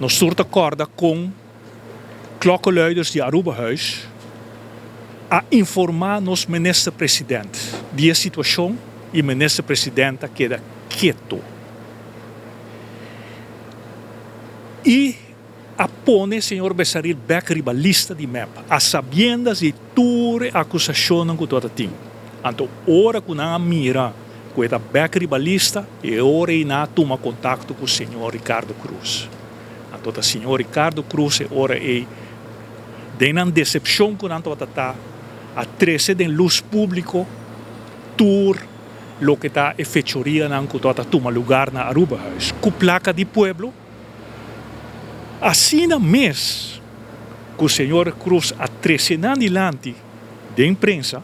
Nós estamos de acordo com klokkenluiders de Aruba-huis a informar nos minister-presidente de situação e o minister-presidente queda quieto. E apone o senhor Bessaril Beckery a lista de MEP, a sabiendas de toda a acusação que toda tem. Então, ora que não mira com a Beckery a lista, e ora e não toma contato com o senhor Ricardo Cruz. Então, o senhor Ricardo Cruz é ora e de uma decepção que não está a 13 de luz público, tour lo que está a fechoria não que toda toma lugar na Aruba-huis, com placa de pueblo. Assim mesmo que o senhor Cruz a 13 anos adiante de imprensa,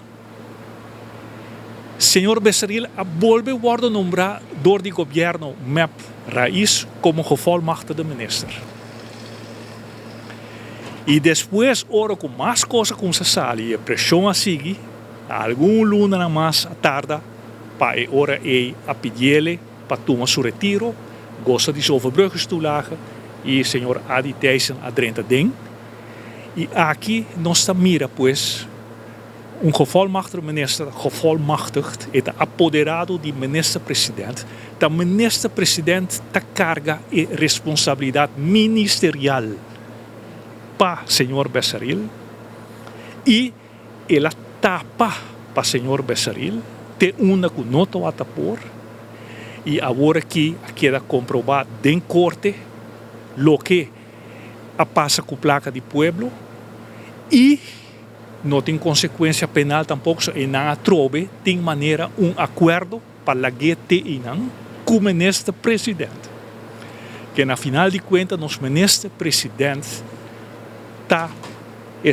o senhor Bessaril volve a nombrar door de governo MEP Raiz como gevolmachtigde de minister. E depois, ora com mais coisas como se sale, e a pressão a seguir, algum luna mais à tarde, para ora a pedir para tomar seu retiro, gosta de overbruggenstoelage, e o senhor Adi Thijssen a 30 den. E aqui nós mira, pois, gevolmachtigde minister, gevolmachtigd, é apoderado do minister-presidente. O minister-presidente carga a responsabilidade ministerial para o senhor Bessaril e ela tapa para o senhor Bessaril, tem uma que não está a tapar, e agora que queda comprovado em corte lo que passa com a placa de pueblo e não tem consequência penal tampouco, e não trove tem maneira acordo para a GT com o ministro-presidente. Que na final de contas, nosso ministro-presidente é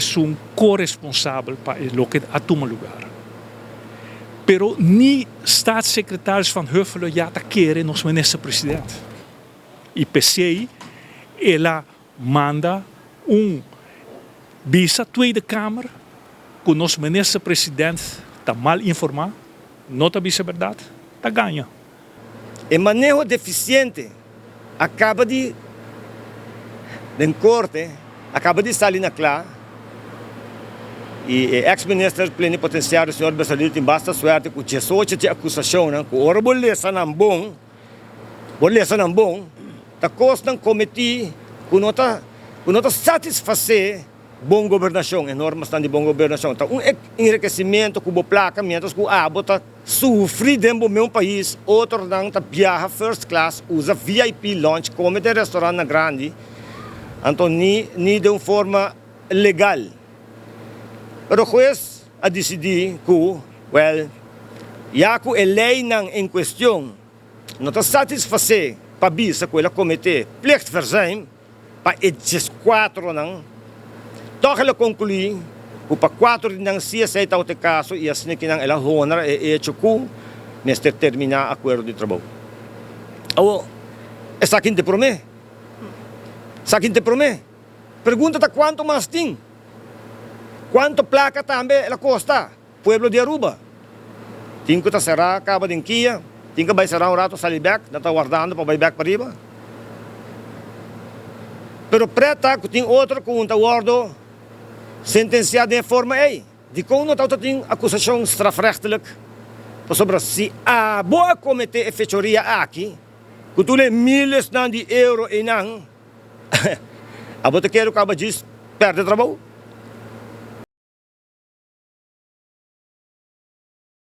corresponsável para o que toma lugar. Pero nem staatssecretários van Huffelen já querem nosso ministro-presidente. E PCI, ela manda visa Tweede Kamer que o nosso ministro-presidente está mal informado, não está visa verdade, está ganha. O manejo deficiente acaba de corte, acaba de sair na clara, e o ex-ministro plenipotenciário, o senhor Bessaril, tem bastante suerte com a acusação, que ora bolesa não bom, a costa não cometi, que não está satisfazer bom governação, normas de bom governação. Então, enriquecimento com placa, mientras que o abo está sofre dentro do meu país, outro não está viaja first class, usa VIP lunch, come de restaurante grande, então nem de uma forma legal. Pero o juez a decidir que, já que a lei não em questão não está satisfazer para bisa que ela comete plichtverzuim, para esses 4 não, toch ela conclui que para 4 não se aceita o caso e assim que não ela honra e hecho que neste terminar acordo de trabalho. Essa aqui te promete? Pergunta quanto mais tem? Quanto placa também ela custa? Pueblo de Aruba. Tem que será acaba de Kia, tem que vai será rato salibek, não está guardando para back para riba. Pero preta que tem outra conta guardo sentenciado de forma de como não tem acusação strafrechtelijk sobre se a boa cometer fechoria aqui, que tu lê milhas de euro e não, a boa quero acaba de perder trabalho.